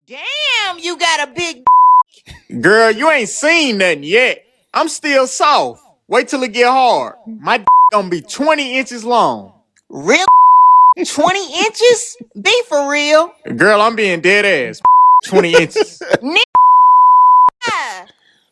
Damn, you got a big Girl, you ain't seen nothing yet. I'm still soft. Wait till it get hard. My gonna be 20 inches long. real 20 inches? Be for real. Girl, I'm being dead ass. 20 inches. Nigga,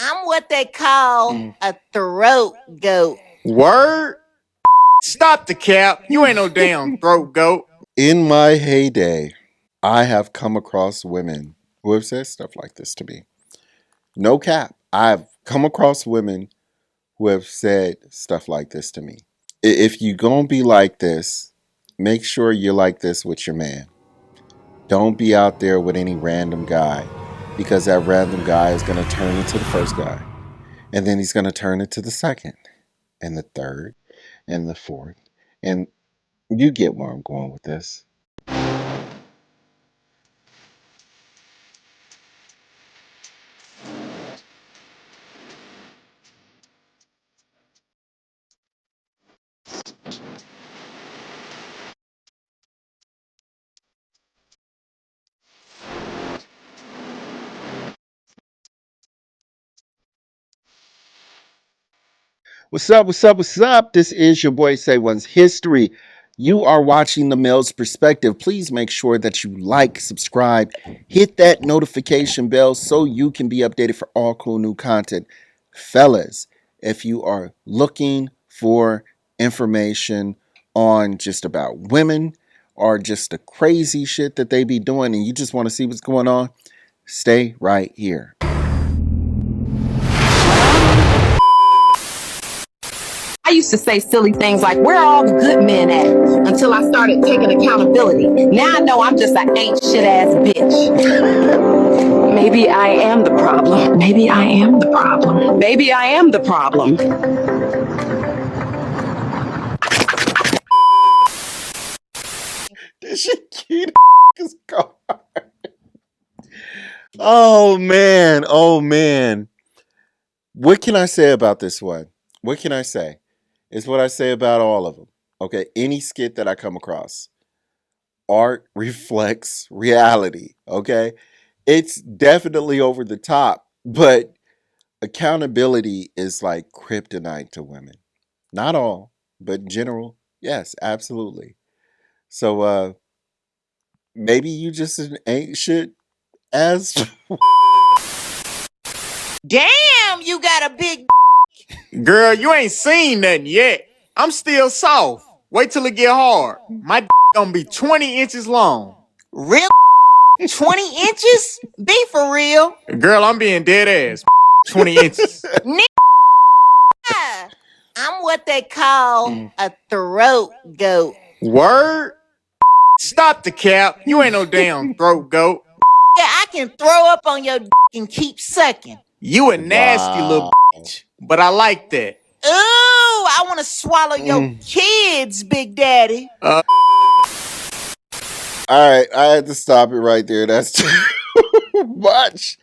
I'm what they call a throat goat. Word? Stop the cap. You ain't no damn throat goat. In my heyday, I have come across women who have said stuff like this to me. No cap. I've come across women who have said stuff like this to me. If you gonna be like this, make sure you're like this with your man. Don't be out there with any random guy, because that random guy is gonna turn into the first guy. And then he's gonna turn into the second and the third and the fourth. And you get where I'm going with this. What's up? What's up? What's up? This is your boy Say One's History. You are watching The Male's Perspective. Please make sure that you like, subscribe, hit that notification bell so you can be updated for all cool new content. Fellas, if you are looking for information on just about women or just the crazy shit that they be doing and you just want to see what's going on, stay right here. I used to say silly things like, where are all the good men at? Until I started taking accountability. Now I know I'm just an ain't shit ass bitch. Maybe I am the problem. Maybe I am the problem. Maybe I am the problem. This shit cute as car. Oh man, oh man. What can I say about this one? What can I say? It's what I say about all of them. Okay, any skit that I come across. Art reflects reality, okay? It's definitely over the top, but accountability is like kryptonite to women. Not all, but in general, yes, absolutely. So maybe you just ain't shit as Damn, you got a big Girl, you ain't seen nothing yet. I'm still soft. Wait till it get hard. My gonna be 20 inches long. real 20 inches? Be for real. Girl, I'm being dead ass. 20 inches. Nigga, I'm what they call a throat goat. Word? Stop the cap. You ain't no damn throat goat. Yeah, I can throw up on your and keep sucking. You a nasty little wow. bitch, but I like that. Ooh, I want to swallow your kids, Big Daddy. All right, I had to stop it right there. That's too much.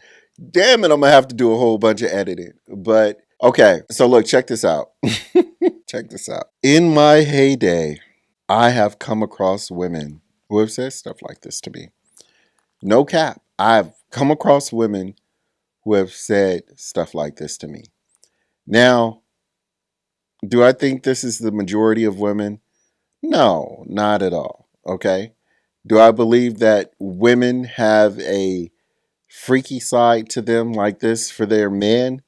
Damn it, I'm gonna have to do a whole bunch of editing. But okay, so look, check this out. Check this out. In my heyday, I have come across women who have said stuff like this to me. No cap. I've come across women who have said stuff like this to me. Now, do I think this is the majority of women? No, not at all. Okay. Do I believe that women have a freaky side to them like this for their men?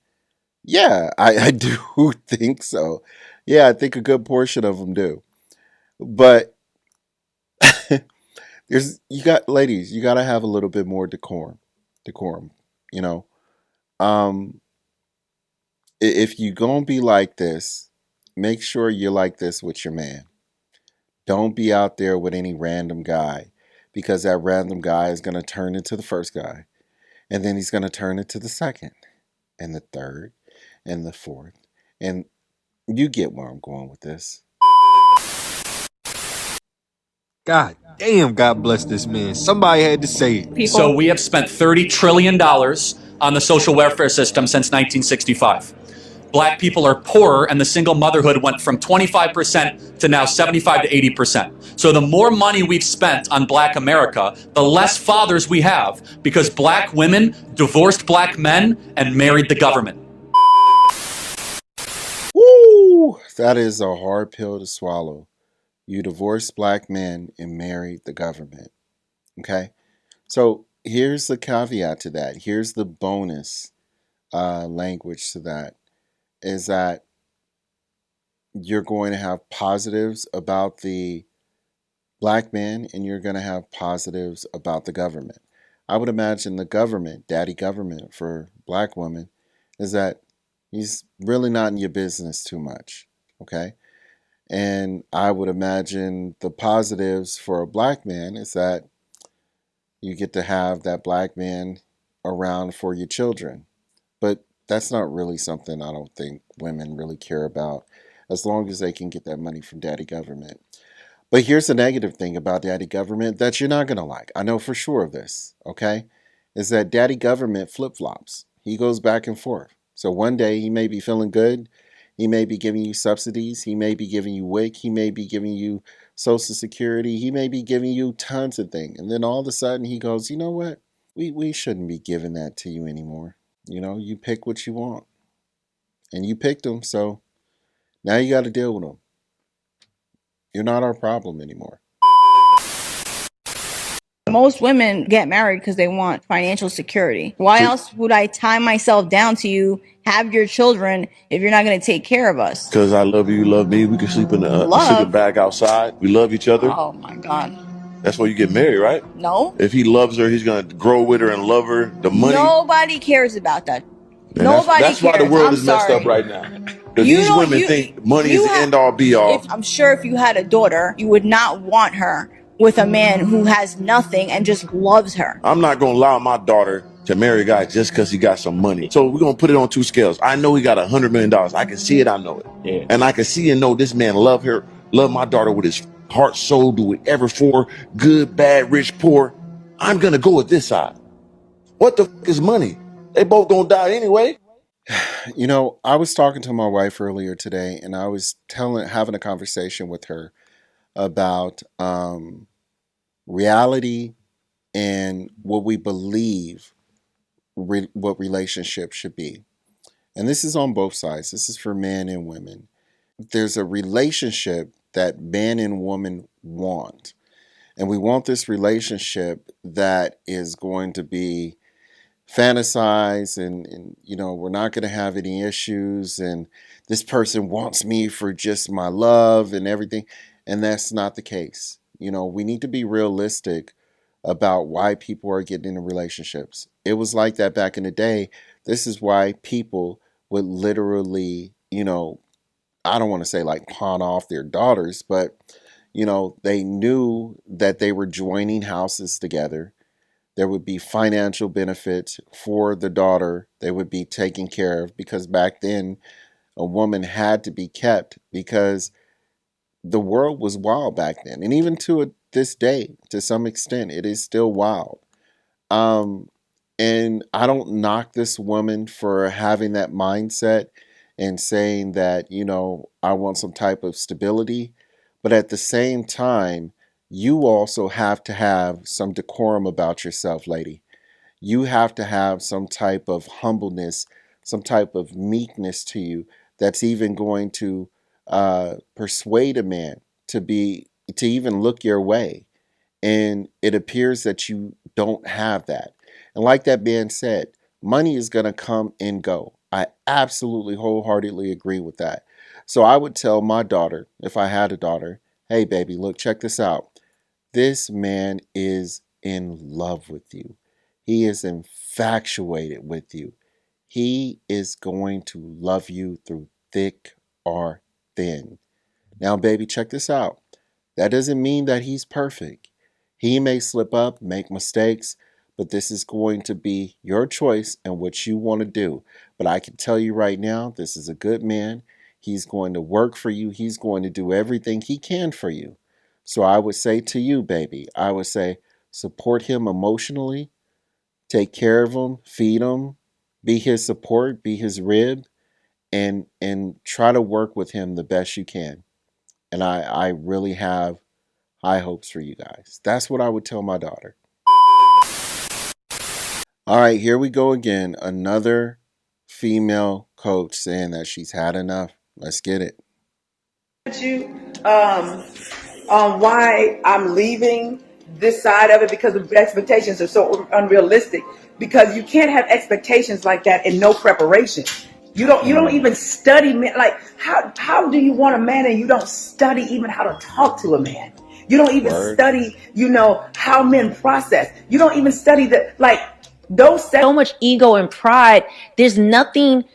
Yeah, I do think so. Yeah, I think a good portion of them do. But you got ladies, you got to have a little bit more decorum, you know. Um, if you gonna be like this, make sure you're like this with your man. Don't be out there with any random guy, because that random guy is gonna turn into the first guy, and then he's gonna turn into the second, and the third, and the fourth, and you get where I'm going with this. God damn, God bless this man. Somebody had to say it. So we have spent $30 trillion on the social welfare system since 1965. black people are poorer, and the single motherhood went from 25% to now 75 to 80%. So the more money we've spent on black America, the less fathers we have, because black women divorced black men and married the government. Woo! That is a hard pill to swallow. You divorced black men and married the government. Okay? So here's the caveat to that. Here's the bonus language to that, is that you're going to have positives about the black men and you're going to have positives about the government. I would imagine the government, daddy government for black women, is that he's really not in your business too much. Okay? And I would imagine the positives for a black man is that you get to have that black man around for your children. But that's not really something I don't think women really care about, as long as they can get that money from daddy government. But here's the negative thing about daddy government that you're not going to like. I know for sure of this, okay? Is that daddy government flip-flops. He goes back and forth. So one day he may be feeling good. He may be giving you subsidies. He may be giving you WIC. He may be giving you Social Security. He may be giving you tons of things. And then all of a sudden he goes, you know what? We shouldn't be giving that to you anymore. You know, you pick what you want. And you picked them, so now you got to deal with them. You're not our problem anymore. Most women get married because they want financial security. Why else would I tie myself down to you, have your children, if you're not going to take care of us? Because I love you, you love me. We can sleep in a sleeping bag outside. We love each other. Oh my God. That's why you get married, right? No. If he loves her, he's going to grow with her and love her. The money. Nobody cares about that. And Nobody that's why the cares. world I'm is messed sorry. up right now. Because these women think money is the end all be all. I'm sure if you had a daughter, you would not want her with a man who has nothing and just loves her. I'm not going to allow my daughter to marry a guy just because he got some money. So we're going to put it on two scales. I know he got $100 million. I can see it. I know it. Yeah. And I can see and know this man love her, love my daughter with his heart, soul, do whatever for, good, bad, rich, poor. I'm going to go with this side. What the fuck is money? They both going to die anyway. You know, I was talking to my wife earlier today, and I was having a conversation with her about reality and what we believe what relationships should be. And this is on both sides. This is for men and women. There's a relationship that man and woman want. And we want this relationship that is going to be fantasize and you know, we're not going to have any issues, and this person wants me for just my love and everything, and that's not the case. You know, we need to be realistic about why people are getting into relationships. It was like that back in the day. This is why people would literally, you know, I don't want to say like pawn off their daughters, but you know, they knew that they were joining houses together. There would be financial benefits for the daughter. They would be taken care of, because back then a woman had to be kept, because the world was wild back then. And even to this day, to some extent, it is still wild. Um, and I don't knock this woman for having that mindset and saying that, you know, I want some type of stability. But at the same time, you also have to have some decorum about yourself, lady. You have to have some type of humbleness, some type of meekness to you that's even going to persuade a man to even look your way. And it appears that you don't have that. And like that man said, money is going to come and go. I absolutely wholeheartedly agree with that. So I would tell my daughter, if I had a daughter, hey, baby, look, check this out. This man is in love with you. He is infatuated with you. He is going to love you through thick or thin. Now, baby, check this out. That doesn't mean that he's perfect. He may slip up, make mistakes, but this is going to be your choice and what you want to do. But I can tell you right now, this is a good man. He's going to work for you. He's going to do everything he can for you. So I would say to you, baby, I would say support him emotionally, take care of him, feed him, be his support, be his rib, and try to work with him the best you can. And I really have high hopes for you guys. That's what I would tell my daughter. All right, here we go again. Another female coach saying that she's had enough. Let's get it. You on why I'm leaving this side of it, because the expectations are so unrealistic, because you can't have expectations like that and no preparation. You don't even study men. Like how do you want a man and you don't study even how to talk to a man? You don't even study, how men process. You don't even study that, like those So much ego and pride. There's nothing.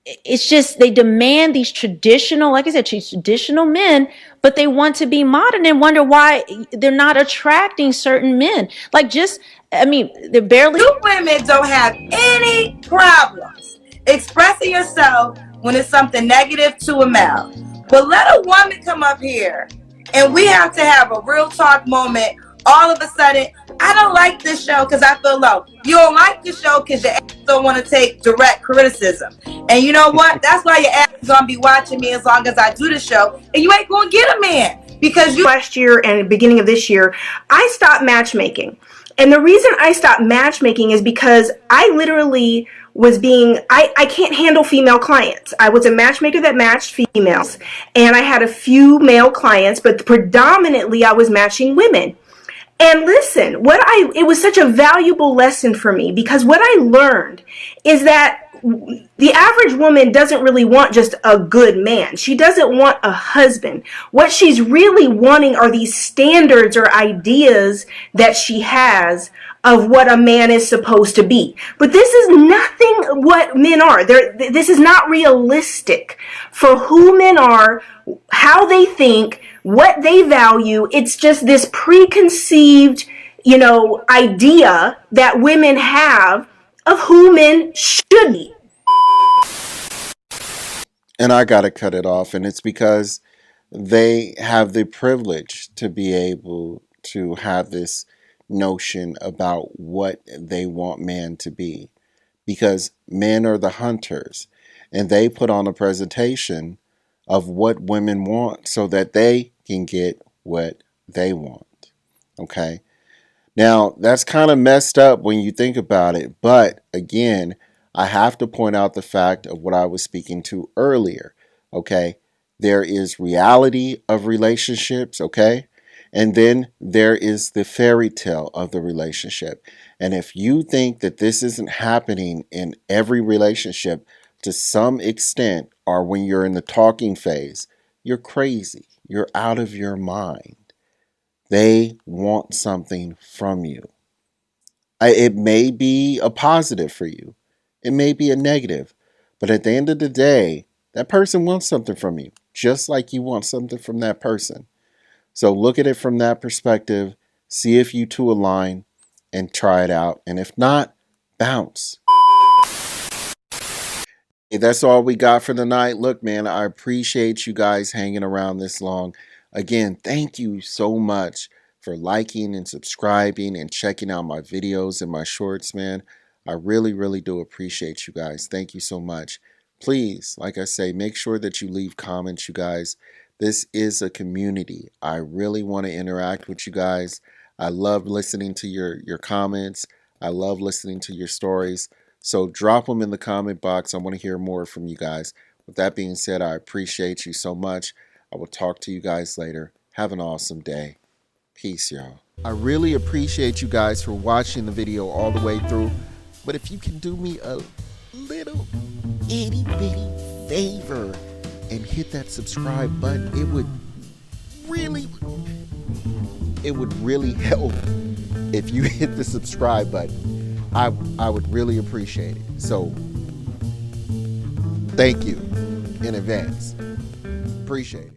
It's just they demand these traditional, like I said, traditional men, but they want to be modern and wonder why they're not attracting certain men. Like they're barely. You women don't have any problems expressing yourself when it's something negative to a male. But let a woman come up here and we have to have a real talk moment. All of a sudden, I don't like this show because I feel low. You don't like the show because your ass don't want to take direct criticism. And you know what? That's why your ass is going to be watching me as long as I do the show. And you ain't going to get a man because Last year and beginning of this year, I stopped matchmaking. And the reason I stopped matchmaking is because I literally I can't handle female clients. I was a matchmaker that matched females, and I had a few male clients, but predominantly I was matching women. And listen, it was such a valuable lesson for me, because what I learned is that the average woman doesn't really want just a good man. She doesn't want a husband. What she's really wanting are these standards or ideas that she has of what a man is supposed to be. But this is nothing what men are. This is not realistic for who men are, how they think, what they value. It's just this preconceived, idea that women have of who men should be. And I got to cut it off. And it's because they have the privilege to be able to have this notion about what they want man to be. Because men are the hunters, and they put on a presentation of what women want so that they can get what they want. Okay? Now, that's kind of messed up when you think about it. But again, I have to point out the fact of what I was speaking to earlier. Okay? There is reality of relationships. Okay? And then there is the fairy tale of the relationship. And if you think that this isn't happening in every relationship to some extent, or when you're in the talking phase, you're crazy. You're out of your mind. They want something from you. It may be a positive for you. It may be a negative. But at the end of the day, that person wants something from you, just like you want something from that person. So look at it from that perspective. See if you two align and try it out. And if not, bounce. Hey, that's all we got for the night. Look, man, I appreciate you guys hanging around this long. Again, thank you so much for liking and subscribing and checking out my videos and my shorts, man. I really, really do appreciate you guys. Thank you so much. Please, like I say, make sure that you leave comments, you guys. This is a community. I really want to interact with you guys. I love listening to your comments. I love listening to your stories. So drop them in the comment box. I want to hear more from you guys. With that being said, I appreciate you so much. I will talk to you guys later. Have an awesome day. Peace, y'all. I really appreciate you guys for watching the video all the way through. But if you can do me a little itty bitty favor and hit that subscribe button, it would really help if you hit the subscribe button. I would really appreciate it. So thank you in advance. Appreciate it.